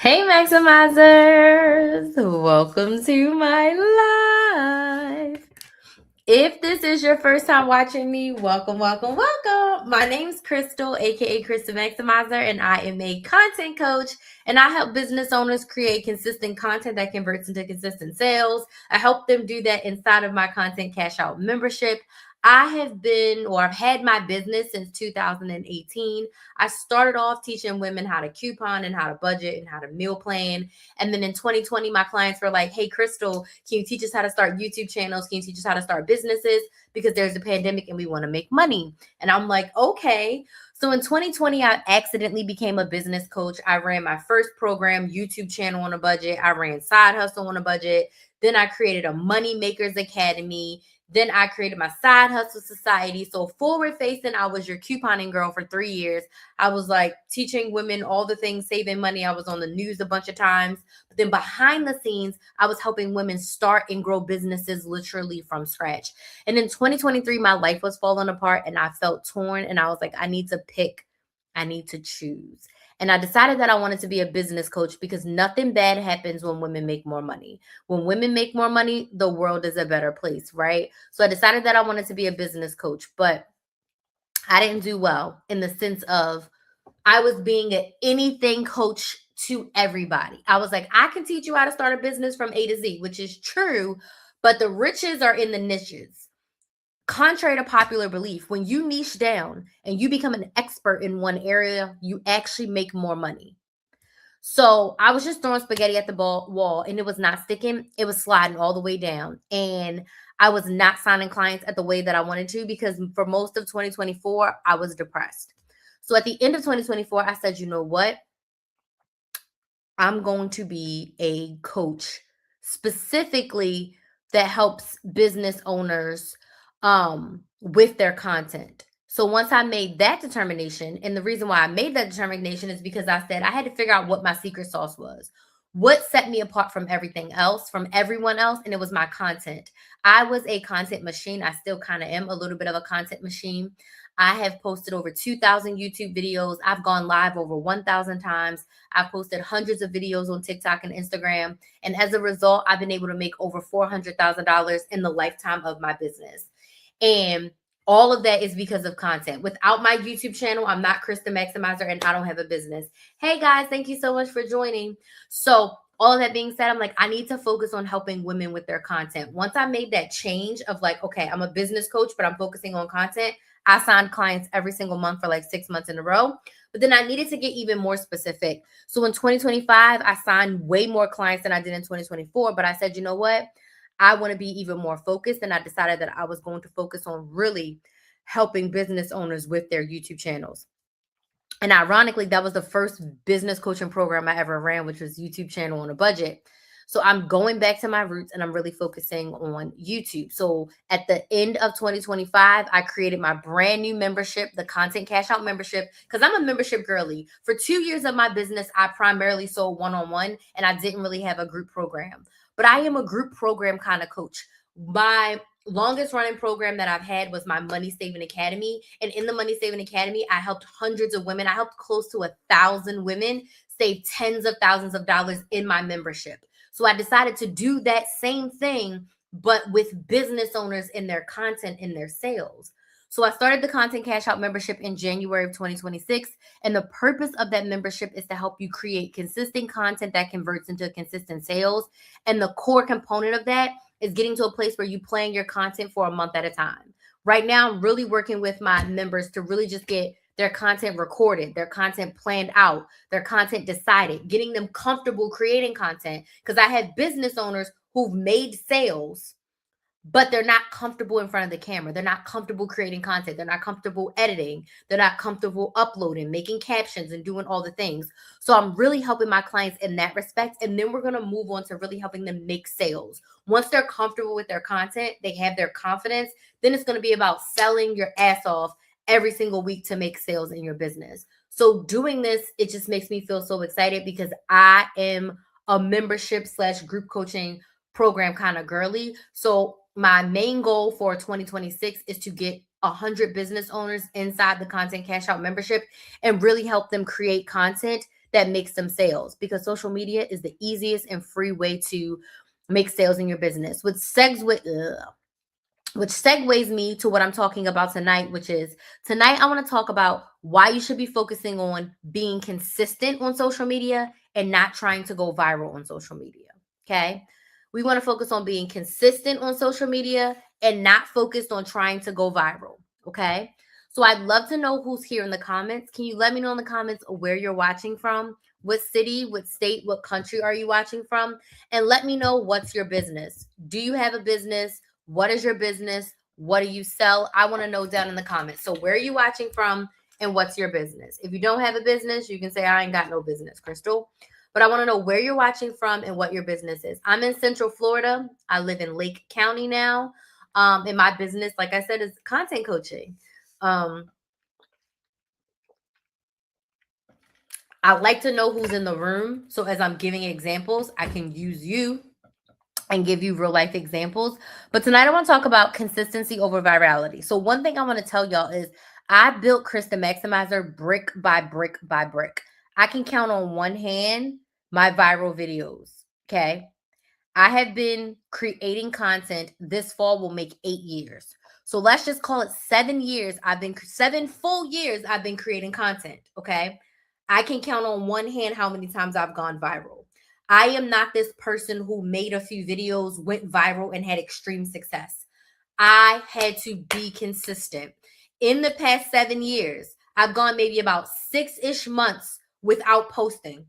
Hey, Maximizers! Welcome to my live. If this is your first time watching me, welcome. My name's Crystal, aka Crystal Maximizer, and I am a content coach. And I help business owners create consistent content that converts into consistent sales. I help them do that inside of my Content Cash Out membership. I've had my business since 2018. I started off teaching women how to coupon and how to budget and how to meal plan. And then in 2020, my clients were like, hey, Crystal, can you teach us how to start YouTube channels? Can you teach us how to start businesses? Because there's a pandemic and we want to make money. And I'm like, okay. So in 2020, I accidentally became a business coach. I ran my first program, YouTube channel on a budget. I ran Side Hustle on a budget. Then I created a Money Makers Academy. Then I created my Side Hustle Society. So forward facing, I was your couponing girl for 3 years. I was like teaching women all the things, saving money. I was on the news a bunch of times. But then behind the scenes, I was helping women start and grow businesses literally from scratch. And in 2023, my life was falling apart and I felt torn. And I was like, I need to pick, I need to choose. And I decided that I wanted to be a business coach because nothing bad happens when women make more money. When women make more money, the world is a better place, right? So I decided that I wanted to be a business coach, but I didn't do well in the sense of I was being an anything coach to everybody. I was like, I can teach you how to start a business from A to Z, which is true, but the riches are in the niches. Contrary to popular belief, when you niche down and you become an expert in one area, you actually make more money. So I was just throwing spaghetti at the wall and it was not sticking. It was sliding all the way down. And I was not signing clients at the way that I wanted to because for most of 2024, I was depressed. So at the end of 2024, I said, you know what? I'm going to be a coach specifically that helps business owners with their content. So once I made that determination, and the reason why I made that determination is because I said I had to figure out what my secret sauce was. What set me apart from everything else, from everyone else, and it was my content. I was a content machine. I still kind of am a little bit of a content machine. I have posted over 2,000 YouTube videos. I've gone live over 1,000 times. I've posted hundreds of videos on TikTok and Instagram. And as a result, I've been able to make over $400,000 in the lifetime of my business. And all of that is because of content. Without my YouTube channel, I'm not Krista Maximizer and I don't have a business. Hey guys, thank you so much for joining. So all of that being said, I'm like, I need to focus on helping women with their content. Once I made that change of like, okay, I'm a business coach, but I'm focusing on content, I signed clients every single month for like 6 months in a row. But then I needed to get even more specific. So in 2025, I signed way more clients than I did in 2024. But I said, you know what? I want to be even more focused. And I decided that I was going to focus on really helping business owners with their YouTube channels. And ironically, that was the first business coaching program I ever ran, which was YouTube channel on a budget. So I'm going back to my roots and I'm really focusing on YouTube. So at the end of 2025, I created my brand new membership, the Content Cash Out membership, because I'm a membership girly. For 2 years of my business, I primarily sold one-on-one and I didn't really have a group program. But I am a group program kind of coach. My longest running program that I've had was my Money Saving Academy. And in the Money Saving Academy, I helped hundreds of women. I helped close to 1,000 women save tens of thousands of dollars in my membership. So I decided to do that same thing, but with business owners in their content, in their sales. So I started the Content Cash Out membership in January of 2026. And the purpose of that membership is to help you create consistent content that converts into consistent sales. And the core component of that is getting to a place where you plan your content for a month at a time. Right now, I'm really working with my members to really just get their content recorded, their content planned out, their content decided, getting them comfortable creating content. Because I have business owners who've made sales, but they're not comfortable in front of the camera. They're not comfortable creating content. They're not comfortable editing. They're not comfortable uploading, making captions, and doing all the things. So I'm really helping my clients in that respect. And then we're going to move on to really helping them make sales. Once they're comfortable with their content, they have their confidence, then it's going to be about selling your ass off every single week to make sales in your business. So doing this, it just makes me feel so excited because I am a membership / group coaching program kind of girly. So my main goal for 2026 is to get 100 business owners inside the Content Cash Out membership and really help them create content that makes them sales, because social media is the easiest and free way to make sales in your business. Which segues me to what I'm talking about tonight, which is tonight I want to talk about why you should be focusing on being consistent on social media and not trying to go viral on social media. Okay. We want to focus on being consistent on social media and not focused on trying to go viral. Okay. So I'd love to know who's here in the comments. Can you let me know in the comments where you're watching from? What city, what state, what country are you watching from? And let me know what's your business. Do you have a business? What is your business? What do you sell? I want to know down in the comments. So where are you watching from and what's your business? If you don't have a business, you can say, I ain't got no business, Crystal. But I want to know where you're watching from and what your business is. I'm in Central Florida. I live in Lake County now. And my business, like I said, is content coaching. I'd like to know who's in the room. So as I'm giving examples, I can use you and give you real life examples. But tonight I want to talk about consistency over virality. So one thing I want to tell y'all is I built Chris the Maximizer brick by brick by brick. I can count on one hand my viral videos. Okay. I have been creating content. This fall will make 8 years. So let's just call it 7 years. 7 full years I've been creating content. Okay. I can count on one hand how many times I've gone viral. I am not this person who made a few videos, went viral, and had extreme success. I had to be consistent. In the past 7 years, I've gone maybe about 6-ish months without posting.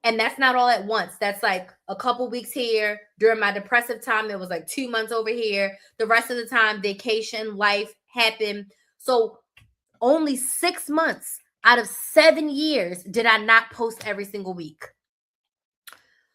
And that's not all at once. That's like a couple weeks here. During my depressive time, it was like 2 months over here. The rest of the time, vacation, life happened. So only 6 months out of 7 years did I not post every single week.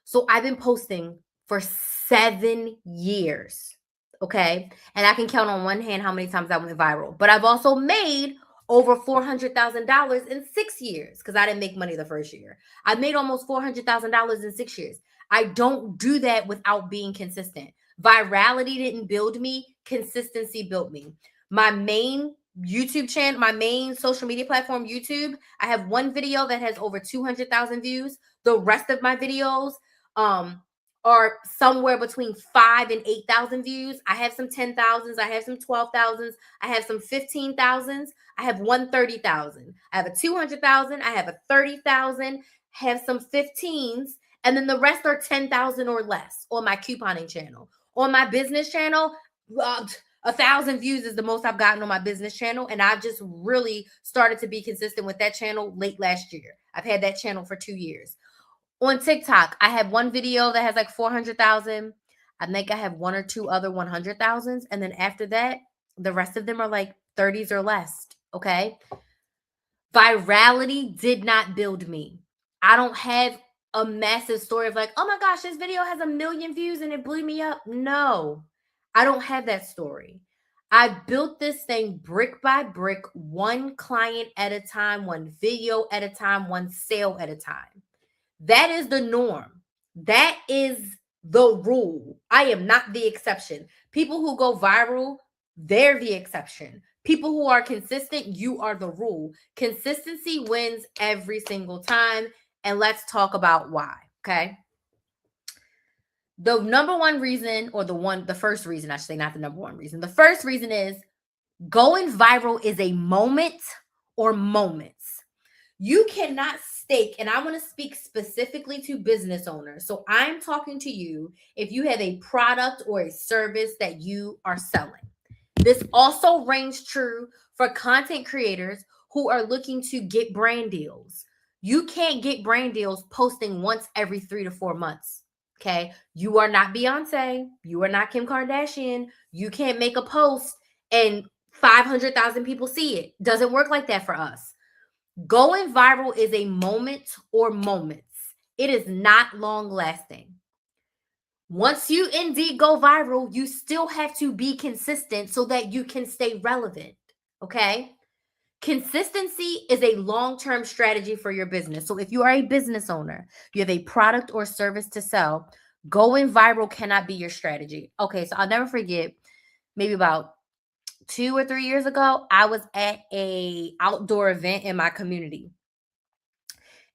So I've been posting for 7 years. Okay. And I can count on one hand how many times I went viral. But I've also made over $400,000 in 6 years because I didn't make money the first year. I made almost $400,000 in 6 years. I don't do that without being consistent. Virality didn't build me, consistency built me. My main YouTube channel, my main social media platform, YouTube, I have one video that has over 200,000 views. The rest of my videos are somewhere between 5 and 8,000 views. I have some 10,000s, I have some 12,000s, I have some 15,000s, I have 130,000. I have a 200,000, I have a 30,000, have some 15s, and then the rest are 10,000 or less on my couponing channel. On my business channel, 1,000 views is the most I've gotten on my business channel, and I've just really started to be consistent with that channel late last year. I've had that channel for 2 years. On TikTok, I have one video that has like 400,000. I think I have one or two other 100,000s. And then after that, the rest of them are like 30s or less. Okay. Virality did not build me. I don't have a massive story of like, oh my gosh, this video has 1 million views and it blew me up. No, I don't have that story. I built this thing brick by brick, one client at a time, one video at a time, one sale at a time. That is the norm. That is the rule. I am not the exception. People who go viral, they're the exception. People who are consistent, you are the rule. Consistency wins every single time. And let's talk about why. Okay. The number one reason, or the first reason, I should say, not the number one reason. The first reason is going viral is a moment or moments. You cannot stake, and I want to speak specifically to business owners. So I'm talking to you if you have a product or a service that you are selling. This also rings true for content creators who are looking to get brand deals. You can't get brand deals posting once every 3 to 4 months. Okay. You are not Beyonce. You are not Kim Kardashian. You can't make a post and 500,000 people see it. Doesn't work like that for us. Going viral is a moment or moments. It is not long lasting. Once you indeed go viral, you still have to be consistent so that you can stay relevant. Okay. Consistency is a long-term strategy for your business. So if you are a business owner, you have a product or service to sell, going viral cannot be your strategy. Okay. So I'll never forget, maybe about 2 or 3 years ago, I was at a outdoor event in my community.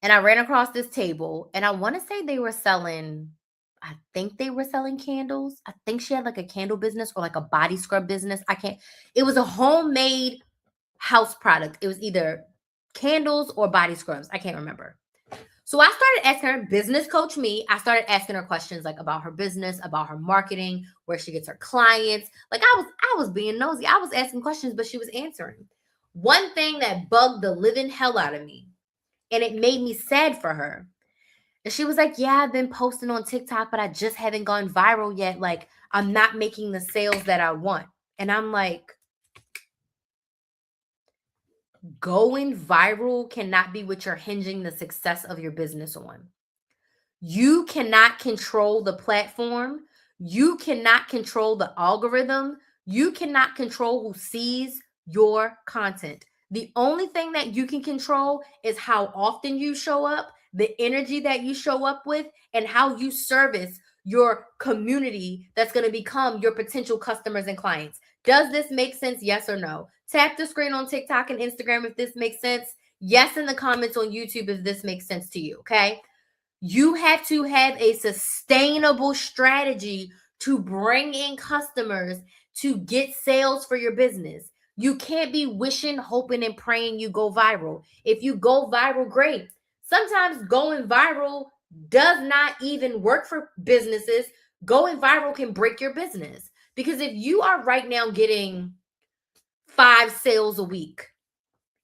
And I ran across this table, and I want to say I think they were selling candles. I think she had like a candle business or like a body scrub business. It was a homemade house product. It was either candles or body scrubs. I can't remember. So I started asking her, business coach me. I started asking her questions like about her business, about her marketing, where she gets her clients. Like I was being nosy. I was asking questions, but she was answering. One thing that bugged the living hell out of me, and it made me sad for her. And she was like, yeah, I've been posting on TikTok, but I just haven't gone viral yet. Like, I'm not making the sales that I want. And I'm like, going viral cannot be what you're hinging the success of your business on. You cannot control the platform. You cannot control the algorithm. You cannot control who sees your content. The only thing that you can control is how often you show up, the energy that you show up with, and how you service your community that's going to become your potential customers and clients. Does this make sense? Yes or no? Tap the screen on TikTok and Instagram if this makes sense. Yes, in the comments on YouTube if this makes sense to you, okay? You have to have a sustainable strategy to bring in customers to get sales for your business. You can't be wishing, hoping, and praying you go viral. If you go viral, great. Sometimes going viral does not even work for businesses. Going viral can break your business. Because if you are right now getting 5 sales a week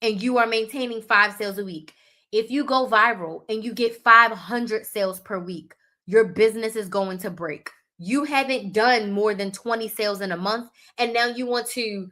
and you are maintaining 5 sales a week, if you go viral and you get 500 sales per week, your business is going to break. You haven't done more than 20 sales in a month, and now you want to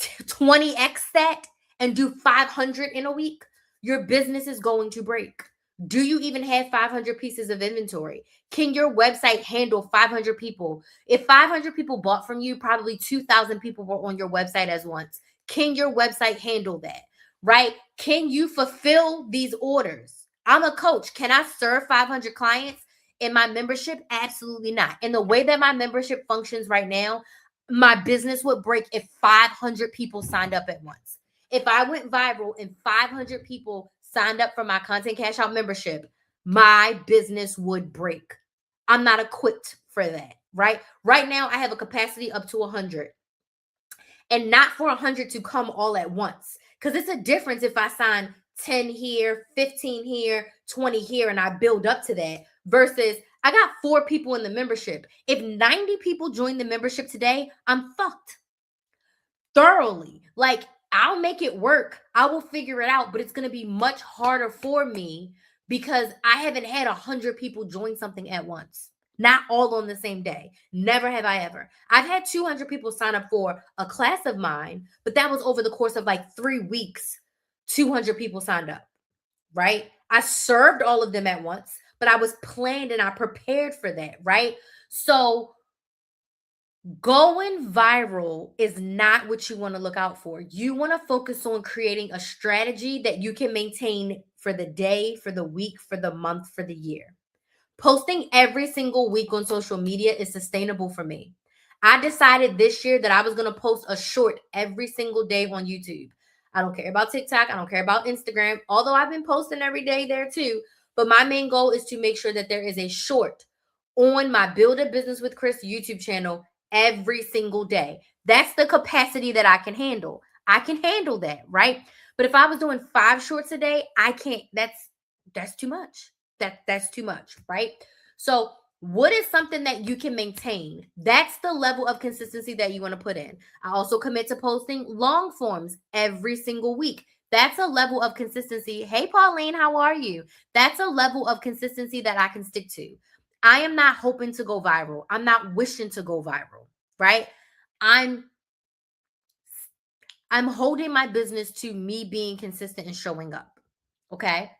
20x that and do 500 in a week. Your business is going to break. Do you even have 500 pieces of inventory? Can your website handle 500 people? If 500 people bought from you, probably 2,000 people were on your website as once. Can your website handle that? Right? Can you fulfill these orders? I'm a coach. Can I serve 500 clients in my membership? Absolutely not. And the way that my membership functions right now, my business would break if 500 people signed up at once. If I went viral and 500 people signed up for my Content Cash Out membership, my business would break. I'm not equipped for that, right? Right now, I have a capacity up to 100, and not for 100 to come all at once. Because it's a difference if I sign 10 here, 15 here, 20 here, and I build up to that versus I got 4 people in the membership. If 90 people join the membership today, I'm fucked thoroughly. Like, I'll make it work. I will figure it out, but it's going to be much harder for me because I haven't had 100 people join something at once. Not all on the same day. Never have I ever. I've had 200 people sign up for a class of mine, but that was over the course of like 3 weeks. 200 people signed up, right? I served all of them at once, but I was planned and I prepared for that, right? So going viral is not what you want to look out for. You want to focus on creating a strategy that you can maintain for the day, for the week, for the month, for the year. Posting every single week on social media is sustainable for me. I decided this year that I was going to post a short every single day on YouTube. I don't care about TikTok. I don't care about Instagram, although I've been posting every day there too. But my main goal is to make sure that there is a short on my Build a Business with Chris YouTube channel every single day. That's the capacity that I can handle. I can handle that, right? But if I was doing 5 shorts a day, I can't. That's too much. That's too much, right? So what is something that you can maintain? That's the level of consistency that you want to put in. I also commit to posting long forms every single week. That's a level of consistency. Hey, Pauline, how are you? That's a level of consistency that I can stick to. I am not hoping to go viral. I'm not wishing to go viral, right? I'm holding my business to me being consistent and showing up. Okay?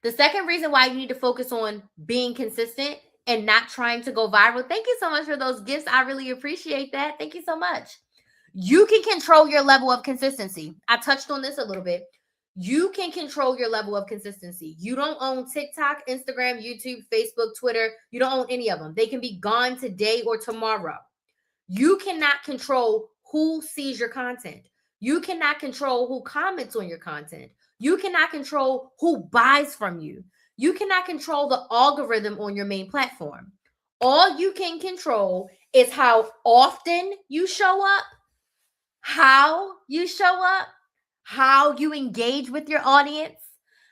The second reason why you need to focus on being consistent and not trying to go viral. Thank you so much for those gifts. I really appreciate that. Thank you so much. You can control your level of consistency. I touched on this a little bit. You can control your level of consistency. You don't own TikTok, Instagram, YouTube, Facebook, Twitter. You don't own any of them. They can be gone today or tomorrow. You cannot control who sees your content. You cannot control who comments on your content. You cannot control who buys from you. You cannot control the algorithm on your main platform. All you can control is how often you show up, how you show up, how you engage with your audience,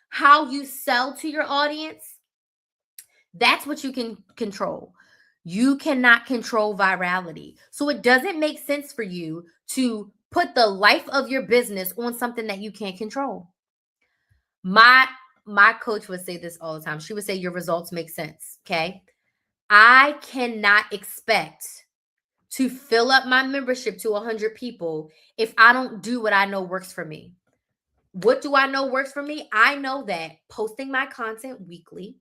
how you sell to your audience. That's what you can control. You cannot control virality. So it doesn't make sense for you to put the life of your business on something that you can't control. My coach would say this all the time. She would say your results make sense, okay? I cannot expect to fill up my membership to 100 people if I don't do what I know works for me. What do I know works for me? I know that posting my content weekly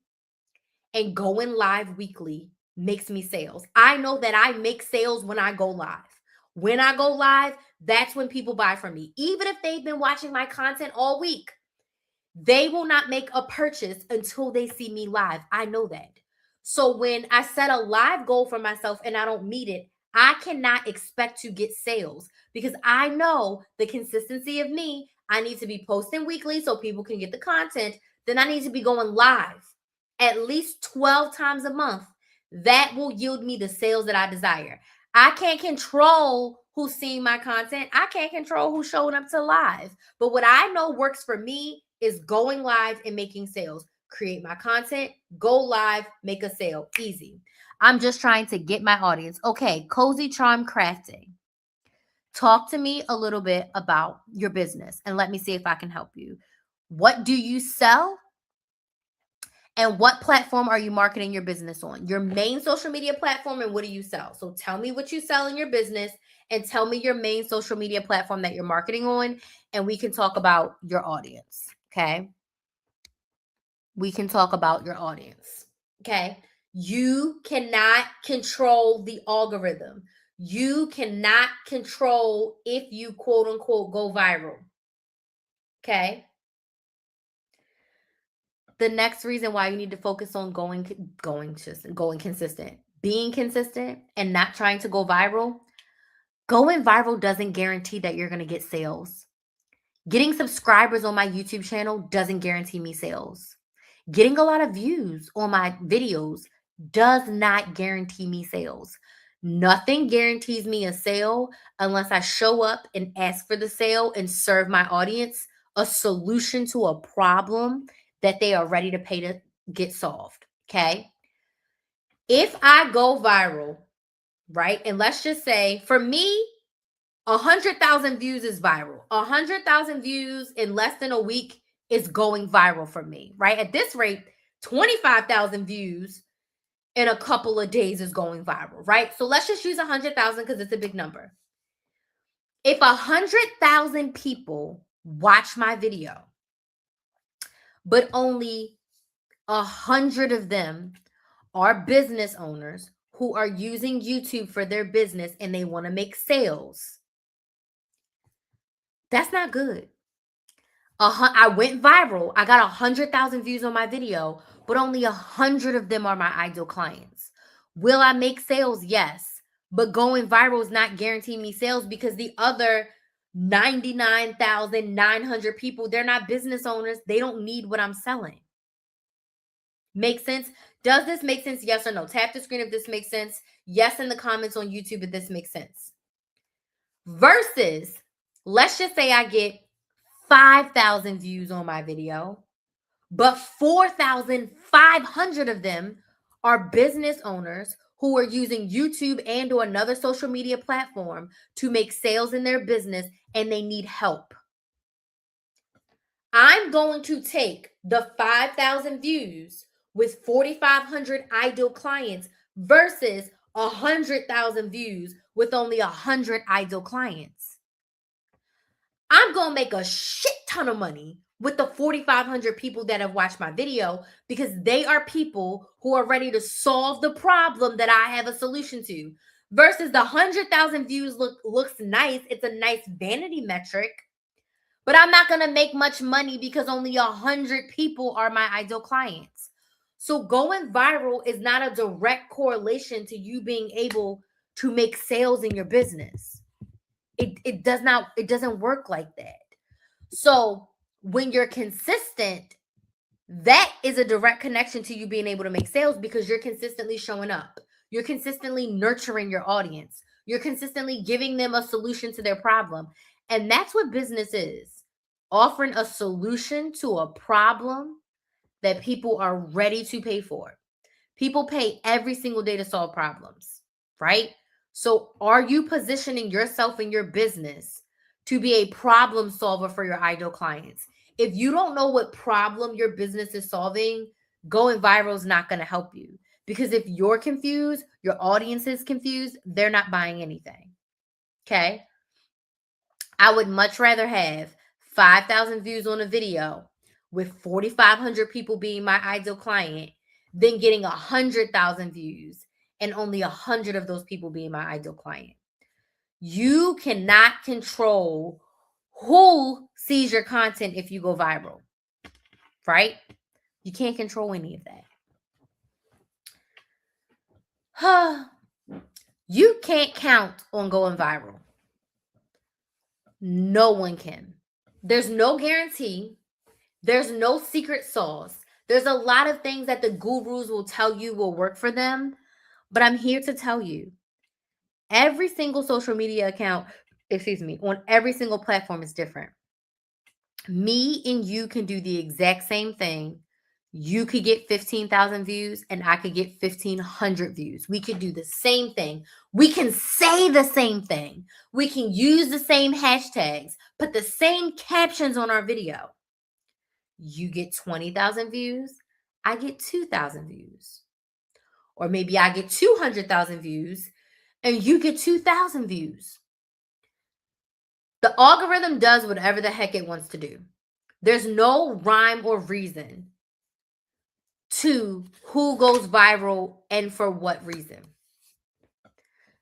and going live weekly makes me sales. I know that I make sales when I go live. When I go live, that's when people buy from me. Even if they've been watching my content all week, they will not make a purchase until they see me live. I know that. So when I set a live goal for myself and I don't meet it, I cannot expect to get sales because I know the consistency of me. I need to be posting weekly so people can get the content. Then I need to be going live at least 12 times a month. That will yield me the sales that I desire. I can't control who's seeing my content. I can't control who's showing up to live. But what I know works for me is going live and making sales. Create my content, go live, make a sale. Easy. I'm just trying to get my audience. Okay, Cozy Charm Crafting. Talk to me a little bit about your business and let me see if I can help you. What do you sell? And what platform are you marketing your business on? Your main social media platform, and what do you sell? So tell me what you sell in your business and tell me your main social media platform that you're marketing on, and we can talk about your audience, okay? We can talk about your audience, okay? You cannot control the algorithm. You cannot control if you quote unquote go viral, okay? The next reason why you need to focus on going consistent, being consistent and not trying to go viral. Going viral doesn't guarantee that you're going to get sales. Getting subscribers on my YouTube channel doesn't guarantee me sales. Getting a lot of views on my videos does not guarantee me sales. Nothing guarantees me a sale unless I show up and ask for the sale and serve my audience a solution to a problem that they are ready to pay to get solved, okay? If I go viral, right? And let's just say for me, 100,000 views is viral. 100,000 views in less than a week is going viral for me, right? At this rate, 25,000 views in a couple of days is going viral, right? So let's just use 100,000 because it's a big number. If 100,000 people watch my video, but only 100 of them are business owners who are using YouTube for their business and they want to make sales, that's not good. I went viral. I got 100,000 views on my video, but only 100 of them are my ideal clients. Will I make sales? Yes. But going viral is not guaranteeing me sales because the other 99,900 people, they're not business owners. They don't need what I'm selling. Make sense? Does this make sense? Yes or no? Tap the screen if this makes sense. Yes in the comments on YouTube if this makes sense. Versus, let's just say I get 5,000 views on my video, but 4,500 of them are business owners who are using YouTube and or another social media platform to make sales in their business and they need help. I'm going to take the 5,000 views with 4,500 ideal clients versus 100,000 views with only 100 ideal clients. I'm going to make a shit ton of money with the 4,500 people that have watched my video because they are people who are ready to solve the problem that I have a solution to. Versus the 100,000 views looks nice. It's a nice vanity metric. But I'm not going to make much money because only 100 people are my ideal clients. So going viral is not a direct correlation to you being able to make sales in your business. It doesn't work like that. So when you're consistent, that is a direct connection to you being able to make sales because you're consistently showing up. You're consistently nurturing your audience. You're consistently giving them a solution to their problem. And that's what business is, offering a solution to a problem that people are ready to pay for. People pay every single day to solve problems, right? So, are you positioning yourself in your business to be a problem solver for your ideal clients? If you don't know what problem your business is solving, going viral is not going to help you. Because if you're confused, your audience is confused, they're not buying anything. Okay. I would much rather have 5,000 views on a video with 4,500 people being my ideal client than getting 100,000 views and only 100 of those people being my ideal client. You cannot control who sees your content if you go viral, right? You can't control any of that. You can't count on going viral. No one can. There's no guarantee. There's no secret sauce. There's a lot of things that the gurus will tell you will work for them. But I'm here to tell you every single social media account, on every single platform is different. Me and you can do the exact same thing. You could get 15,000 views and I could get 1,500 views. We could do the same thing. We can say the same thing. We can use the same hashtags, put the same captions on our video. You get 20,000 views, I get 2,000 views. Or maybe I get 200,000 views and you get 2,000 views. The algorithm does whatever the heck it wants to do. There's no rhyme or reason to who goes viral and for what reason.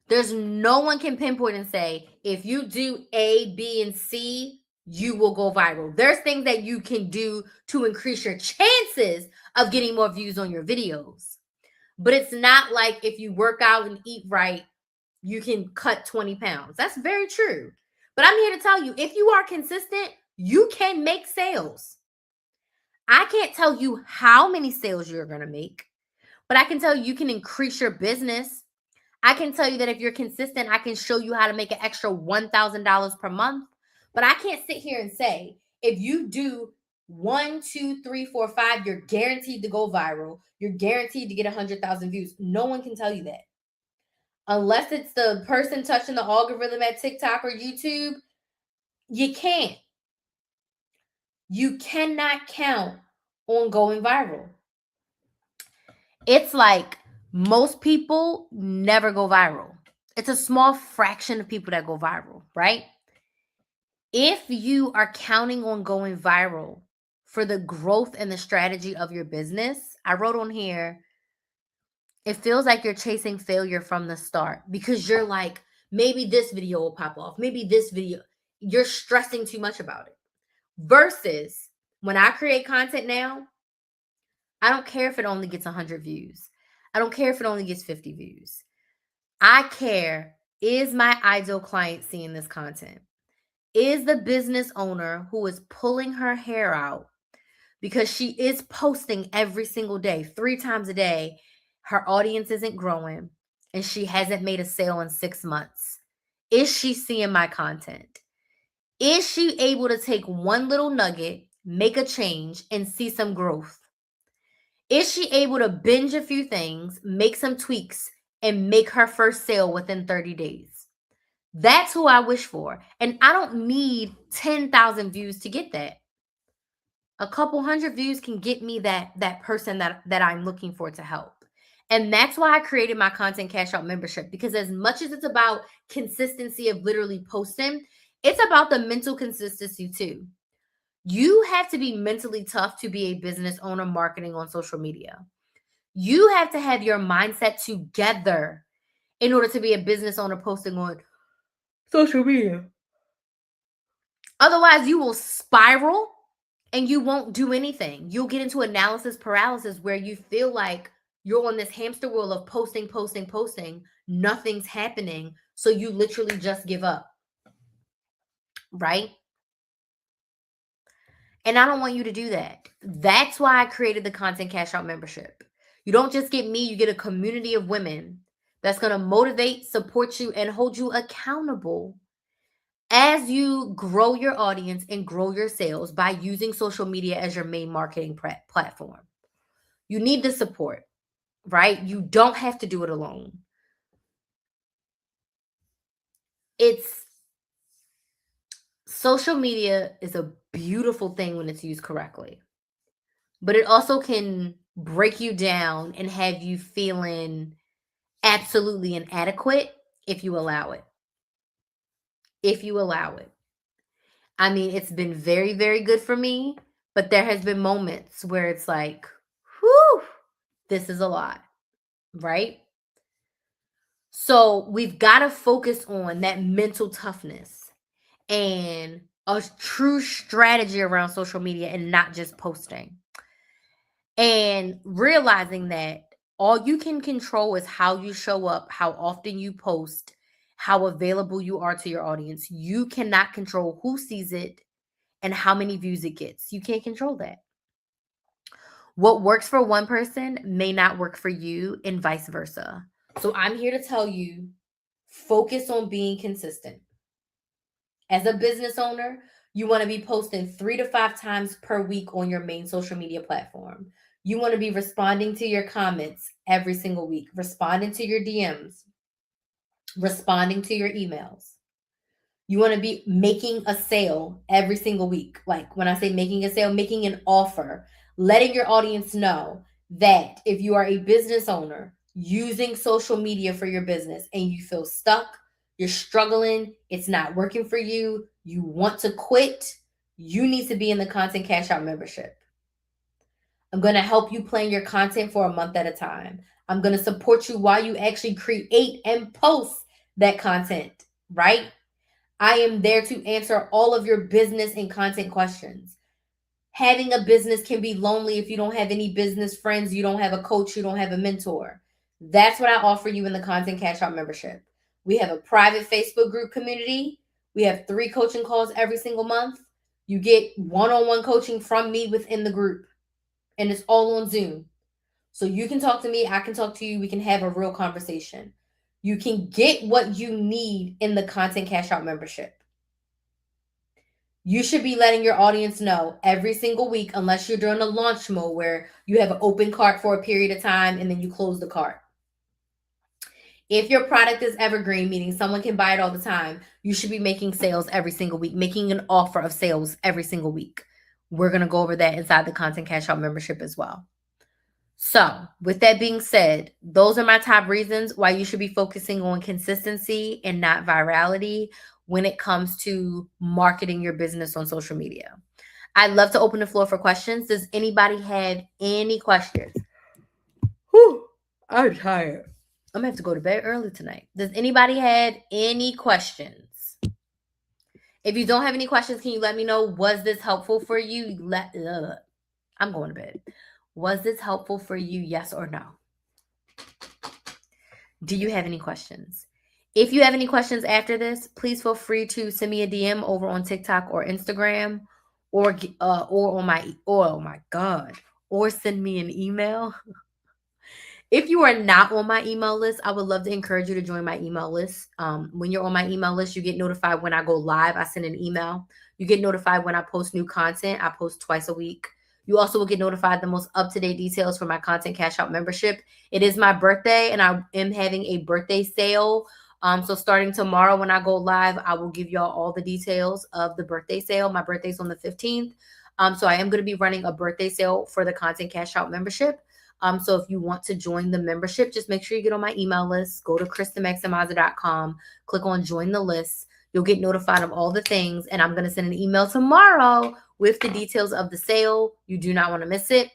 There's no one can pinpoint and say, if you do A, B, and C, you will go viral. There's things that you can do to increase your chances of getting more views on your videos. But it's not like if you work out and eat right, you can cut 20 pounds. That's very true. But I'm here to tell you, if you are consistent, you can make sales. I can't tell you how many sales you're going to make, but I can tell you can increase your business. I can tell you that if you're consistent, I can show you how to make an extra $1,000 per month. But I can't sit here and say, if you do 1, 2, 3, 4, 5, you're guaranteed to go viral. You're guaranteed to get 100,000 views. No one can tell you that. Unless it's the person touching the algorithm at TikTok or YouTube, you can't. You cannot count on going viral. It's like most people never go viral. It's a small fraction of people that go viral, right? If you are counting on going viral for the growth and the strategy of your business, I wrote on here, it feels like you're chasing failure from the start because you're like, maybe this video will pop off. Maybe this video, you're stressing too much about it. Versus when I create content now, I don't care if it only gets 100 views. I don't care if it only gets 50 views. I care, is my ideal client seeing this content? Is the business owner who is pulling her hair out because she is posting every single day, 3 times a day, her audience isn't growing and she hasn't made a sale in 6 months? Is she seeing my content? Is she able to take one little nugget, make a change, and see some growth? Is she able to binge a few things, make some tweaks, and make her first sale within 30 days? That's who I wish for. And I don't need 10,000 views to get that. A couple hundred views can get me that person that I'm looking for to help. And that's why I created my Content Cash Out membership, because as much as it's about consistency of literally posting, it's about the mental consistency too. You have to be mentally tough to be a business owner marketing on social media. You have to have your mindset together in order to be a business owner posting on social media. Otherwise, you will spiral and you won't do anything. You'll get into analysis paralysis where you feel like you're on this hamster wheel of posting. Nothing's happening. So you literally just give up. Right? And I don't want you to do that. That's why I created the Content Cash Out membership. You don't just get me, you get a community of women that's going to motivate, support you, and hold you accountable as you grow your audience and grow your sales by using social media as your main marketing platform. You need the support, right? You don't have to do it alone. Social media is a beautiful thing when it's used correctly, but it also can break you down and have you feeling absolutely inadequate if you allow it. If you allow it. I mean, it's been very, very good for me, but there has been moments where it's like, whew, this is a lot, right? So we've got to focus on that mental toughness and a true strategy around social media and not just posting. And realizing that all you can control is how you show up, how often you post, how available you are to your audience. You cannot control who sees it and how many views it gets. You can't control that. What works for one person may not work for you, and vice versa. So I'm here to tell you, focus on being consistent. As a business owner, you want to be posting 3 to 5 times per week on your main social media platform. You want to be responding to your comments every single week, responding to your DMs, responding to your emails. You want to be making a sale every single week. Like when I say making a sale, making an offer, letting your audience know that if you are a business owner using social media for your business and you feel stuck, you're struggling, it's not working for you, you want to quit, you need to be in the Content Cash Out membership. I'm going to help you plan your content for a month at a time. I'm going to support you while you actually create and post that content, right? I am there to answer all of your business and content questions. Having a business can be lonely if you don't have any business friends, you don't have a coach, you don't have a mentor. That's what I offer you in the Content Cash Out membership. We have a private Facebook group community. We have 3 coaching calls every single month. You get one-on-one coaching from me within the group, and it's all on Zoom. So you can talk to me, I can talk to you, we can have a real conversation. You can get what you need in the Content Cash Out membership. You should be letting your audience know every single week, unless you're doing a launch mode where you have an open cart for a period of time and then you close the cart. If your product is evergreen, meaning someone can buy it all the time, you should be making sales every single week, making an offer of sales every single week. We're going to go over that inside the Content Cash Out membership as well. So with that being said, those are my top reasons why you should be focusing on consistency and not virality when it comes to marketing your business on social media. I'd love to open the floor for questions. Does anybody have any questions? Whew, I'm tired. I'm gonna have to go to bed early tonight. Does anybody have any questions? If you don't have any questions, can you let me know, was this helpful for you? I'm going to bed. Was this helpful for you? Yes or no? Do you have any questions? If you have any questions after this, please feel free to send me a DM over on TikTok or Instagram, or send me an email. If you are not on my email list, I would love to encourage you to join my email list. When you're on my email list, you get notified when I go live. I send an email. You get notified when I post new content. I post twice a week. You also will get notified the most up-to-date details for my Content Cash Out membership. It is my birthday, and I am having a birthday sale. So starting tomorrow when I go live, I will give y'all all the details of the birthday sale. My birthday's on the 15th. So I am going to be running a birthday sale for the Content Cash Out membership. So if you want to join the membership, just make sure you get on my email list. Go to KristenMaximizer.com, click on join the list. You'll get notified of all the things, and I'm going to send an email tomorrow with the details of the sale. You do not want to miss it.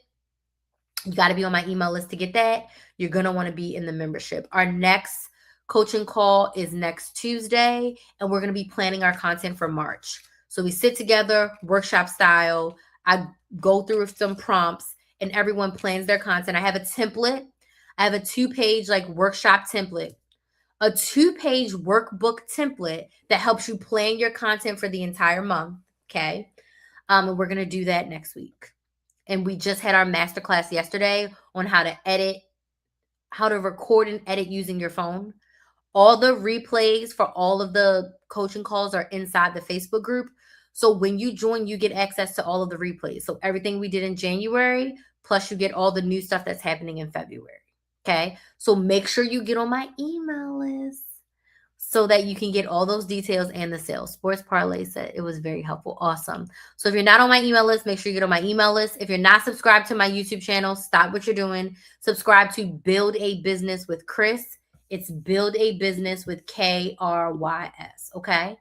You got to be on my email list to get that. You're going to want to be in the membership. Our next coaching call is next Tuesday, and we're going to be planning our content for March. So we sit together, workshop style. I go through some prompts, and everyone plans their content. I have a template. I have a 2-page workshop template, a 2-page workbook template that helps you plan your content for the entire month. Okay. And we're going to do that next week. And we just had our masterclass yesterday on how to record and edit using your phone. All the replays for all of the coaching calls are inside the Facebook group. So when you join, you get access to all of the replays. So everything we did in January, plus you get all the new stuff that's happening in February. Okay. So make sure you get on my email list so that you can get all those details and the sales. Sports Parlay said it was very helpful. Awesome. So if you're not on my email list, make sure you get on my email list. If you're not subscribed to my YouTube channel, stop what you're doing. Subscribe to Build a Business with Chris. It's Build a Business with KRYS. Okay.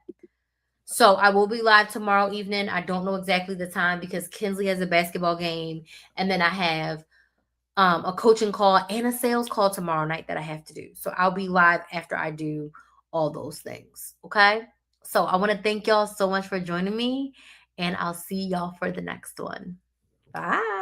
So I will be live tomorrow evening. I don't know exactly the time because Kinsley has a basketball game. And then I have a coaching call and a sales call tomorrow night that I have to do. So I'll be live after I do all those things. Okay. So I want to thank y'all so much for joining me, and I'll see y'all for the next one. Bye.